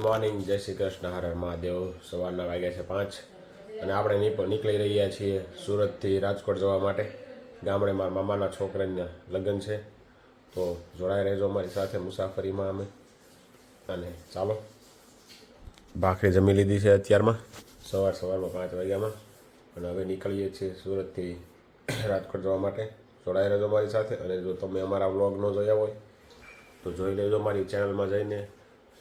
Morning, જય શ્રી કૃષ્ણ, હર હર મહાદેવ. સવારના વાગ્યા છે 5 અને આપણે નીકળી રહ્યા છીએ સુરતથી રાજકોટ જવા માટે. ગામડે મારા મામાના છોકરાના લગ્ન છે, તો જોડાઈ રહેજો અમારી સાથે મુસાફરીમાં અમે. અને ચાલો, ભાખરી જમી લીધી છે અત્યારમાં, સવારમાં 5 વાગ્યામાં, અને હવે નીકળીએ છીએ સુરતથી રાજકોટ જવા માટે. જોડાઈ રહેજો અમારી સાથે. અને જો તમે અમારા વ્લોગ ન જોયા હોય તો જોઈ લેજો મારી ચેનલમાં જઈને.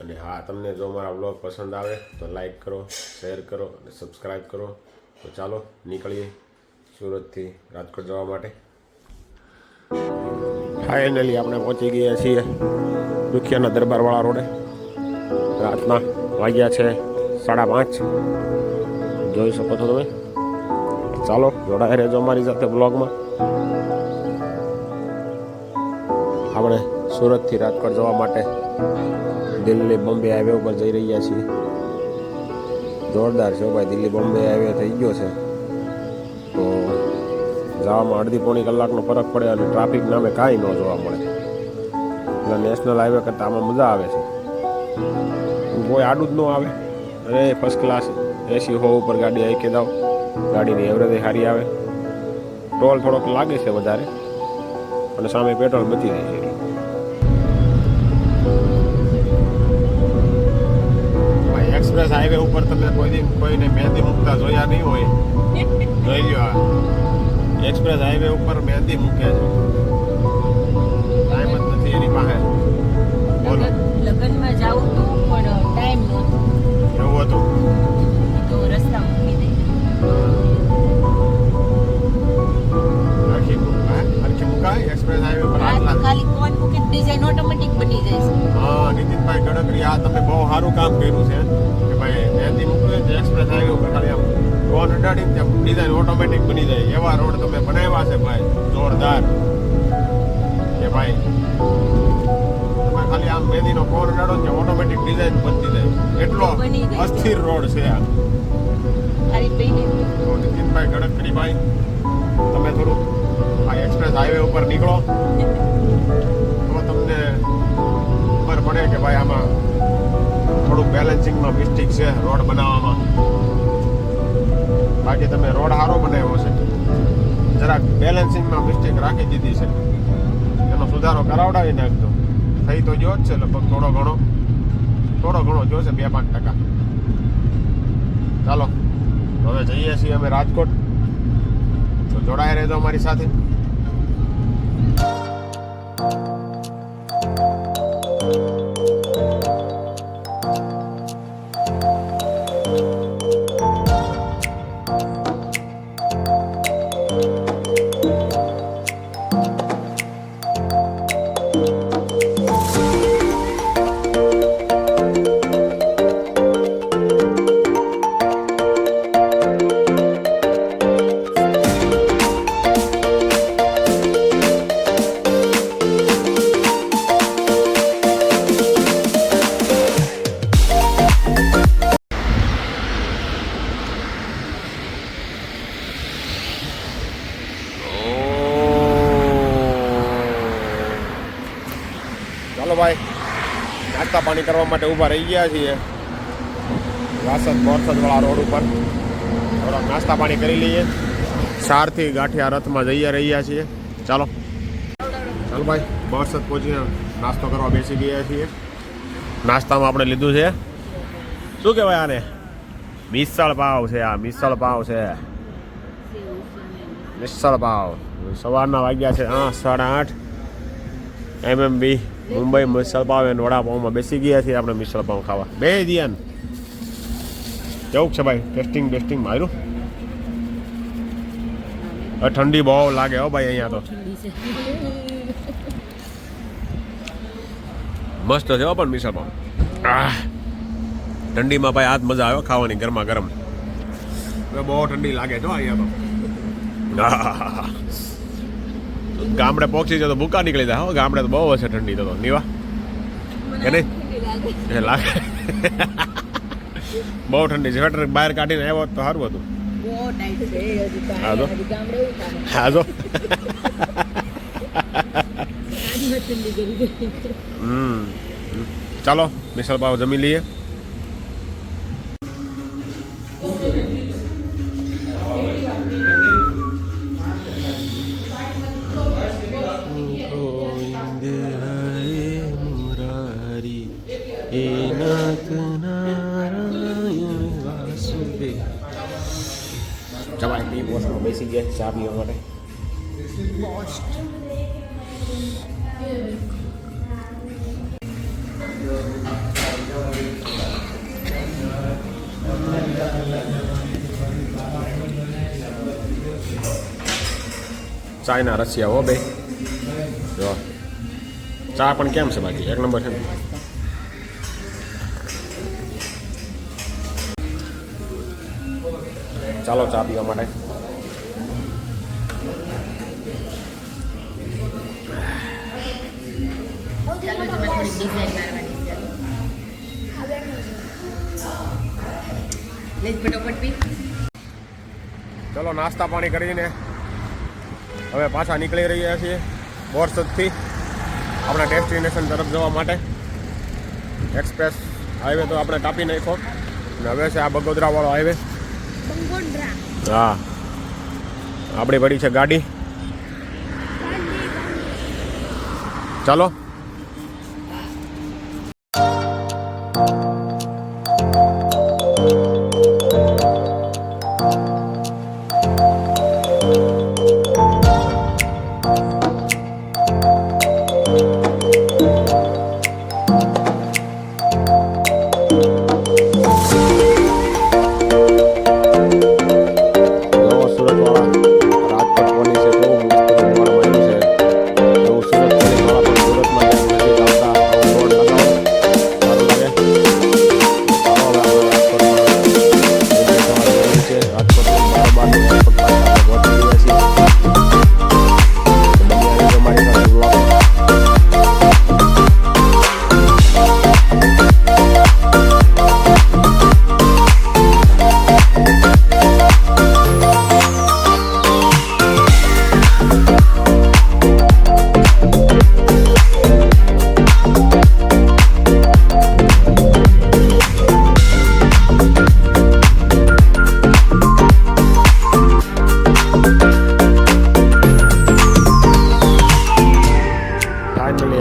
અને હા, તમને જો મારા વ્લોગ પસંદ આવે તો લાઈક કરો, શેર કરો અને સબસ્ક્રાઈબ કરો. તો ચાલો નીકળીએ સુરતથી રાજકોટ જવા માટે. ફાઇનલી આપણે પહોંચી ગયા છીએ દુખિયાના દરબારવાળા રોડે. રાતના વાગ્યા છે 5:30. જોઈ શકો છો તમે. ચાલો જોડાઈ રહેજો અમારી સાથે બ્લોગમાં. આપણે સુરતથી રાજકોટ જવા માટે દિલ્હી બોમ્બે હાઈવે ઉપર જઈ રહ્યા છીએ. જોરદાર છે ભાઈ, દિલ્હી બોમ્બે હાઈવે થઈ ગયો છે. તો જવામાં અડધી પોણી કલાકનો ફરક પડે અને ટ્રાફિક નામે કાંઈ ન જોવા મળે. એટલે નેશનલ હાઈવે કરતાં આમાં મજા આવે છે. કોઈ આડું જ ન આવે. અરે ફર્સ્ટ ક્લાસ એસી હો ઉપર ગાડી હાઈકે જાઓ, ગાડીની એવરેજ સારી આવે. ટોલ થોડોક લાગે છે વધારે, અને સામે પેટ્રોલ બચી જાય છે. એક્સપ્રેસ હાઈવે ઉપર તમે કોઈને મહેંદી મૂકતા જોયા નહીં હોય, જોઈ લ્યો. એક્સપ્રેસ હાઈવે ઉપર મહેંદી મૂકે છે, ટાઈમ જ નથી એની પાસે. બોલો, લગ્નમાં જાવું તો પણ ટાઈમ નહોતો. એવું હતું તો રસ્તા મૂકી દે. આખી મૂકાય એક્સપ્રેસ હાઈવે પર. ખાલી કોણ મૂકે ડિઝાઇન ઓટોમેટિક બની જાય છે. હા, નીતિનભાઈ ગડકરી, આ તમે બહુ સારું કામ કર્યું છે કે ભાઈ મહેંદી મૂકે છે એક્સપ્રેસ હાઈવે ઉપર. ખાલી આમ કોન અડાડીને ત્યાં ડિઝાઇન ઓટોમેટિક બની જાય. એવા રોડ તમે બનાવ્યા છે ભાઈ, જોરદાર. કે ભાઈ તમે ખાલી આમ મહેંદીનો કોન અડાડો ને ઓટોમેટિક ડિઝાઇન બનતી જાય. એટલો અસ્થિર રોડ છે આ. ખાલી પૈને તો નીતિનભાઈ ગડકરી ભાઈ, તમે થોડું આ એક્સપ્રેસ હાઈવે ઉપર નીકળો તો તમને ખબર પડે કે ભાઈ આમાં થોડુંક બેલેન્સિંગમાં મિસ્ટેક છે રોડ બનાવવામાં. બાકી તમે રોડ સારો બનાવ્યો છે, જરાક બેલેન્સિંગમાં મિસ્ટેક રાખી દીધી છે. એનો સુધારો કરાવડાવી નાખજો. થઈ તો ગયો જ છે લગભગ, થોડો ઘણો જો છે 2-5%. ચાલો હવે જઈએ છીએ અમે રાજકોટ. તો જોડાઈ રહેજો અમારી સાથે. ચાલો ભાઈ, નાસ્તા પાણી કરવા માટે ઊભા રહી ગયા છીએ વાસદ બોરસદવાળા રોડ ઉપર. થોડોક નાસ્તા પાણી કરી લઈએ. 4થી ગાંઠિયા રથમાં જઈ રહ્યા છીએ. ચાલો ભાઈ, બોરસદ પહોંચીને નાસ્તો કરવા બેસી ગયા છીએ. નાસ્તામાં આપણે લીધું છે, શું કહેવાય આને, મિસળ પાવ છે. આ મિસળ પાવ છે, મિસળ પાવ. સવારના વાગ્યા છે 8:30. MMB Mumbai misal pav and વડાપાઉંમાં બેસી ગયા છીએ આપણે મિસળ પાવ ખાવા. બે દિયાન કેવું છે ભાઈ? ટેસ્ટિંગ માર્યું. ઠંડી બહુ લાગે હો ભાઈ અહીંયા તો. મસ્ત છે હો પણ મિસળ પાવ. ઠંડીમાં ભાઈ આજ મજા આવ્યો ખાવાની, ગરમા ગરમ. બહુ ઠંડી લાગે છે અહીંયા તો. ગામડે પહોંચી જાય તો ભૂકા નીકળી જાય. હો, ગામડે તો બહુ હશે ઠંડી તો નીવા કે નહીં? એ લાગે બહુ ઠંડી. સ્વેટર બહાર કાઢીને આવ્યો તો સારું હતું. હા જો ચાલો મિસળ પાવ જમી લઈએ જવાય ટી પોસ્ટમાં બેસી ગયા ચા પીવા માટે. ચાયના રસિયા હો બે જો ચા પણ કેમ છે બાકી એક નંબર છે ને. ચાલો ચા પીવા માટે. ચાલો તમે થોડી ડિઝાઇન મારવાની છે. લેજ ફટાફટ પી. ચલો નાસ્તા પાણી કરીને હવે પાછા નીકળી રહ્યા છીએ બોરસદથી આપણા ડેસ્ટિનેશન તરફ જવા માટે. એક્સપ્રેસ હાઈવે તો આપણે કાપી નાખ્યો અને હવે છે આ બગોદરાવાળો હાઈવે. હા આપણી પડી છે ગાડી. ચાલો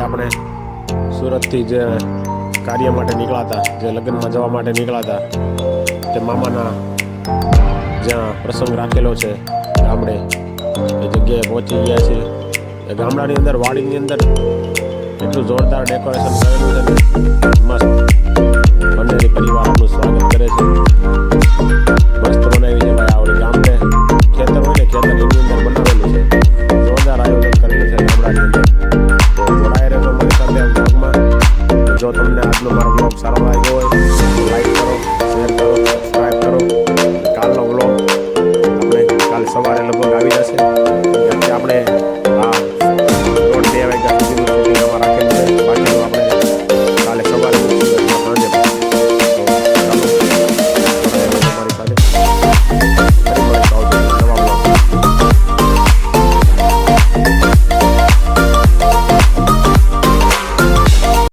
આપણે સુરતથી જે કાર્ય માટે નીકળ્યા હતા, જે લગ્નમાં જવા માટે નીકળ્યા હતા, તે મામાના જ્યાં પ્રસંગ રાખેલો છે ગામડે એ જગ્યાએ પહોંચી ગયા છીએ. એ ગામડાની અંદર વાડીની અંદર એટલું જોરદાર ડેકોરેશન કરેલું છે ને મસ્ત. બંનેની પરિવાર આપણું સ્વાગત કરે છે. મસ્ત બનાવી છે ભાઈ. આવડે ગામડે ખેતર હોય ને ખેતર એની અંદર બનાવેલું છે. જોરદાર આયોજન કરેલું છે ગામડાની અંદર. તો જોડાયા રહેજો મારી સાથે બ્લોગમાં. જો તમને આજનો મારો બ્લોગ સારો લાગ્યો હોય તો લાઈક કરો, શેર કરો.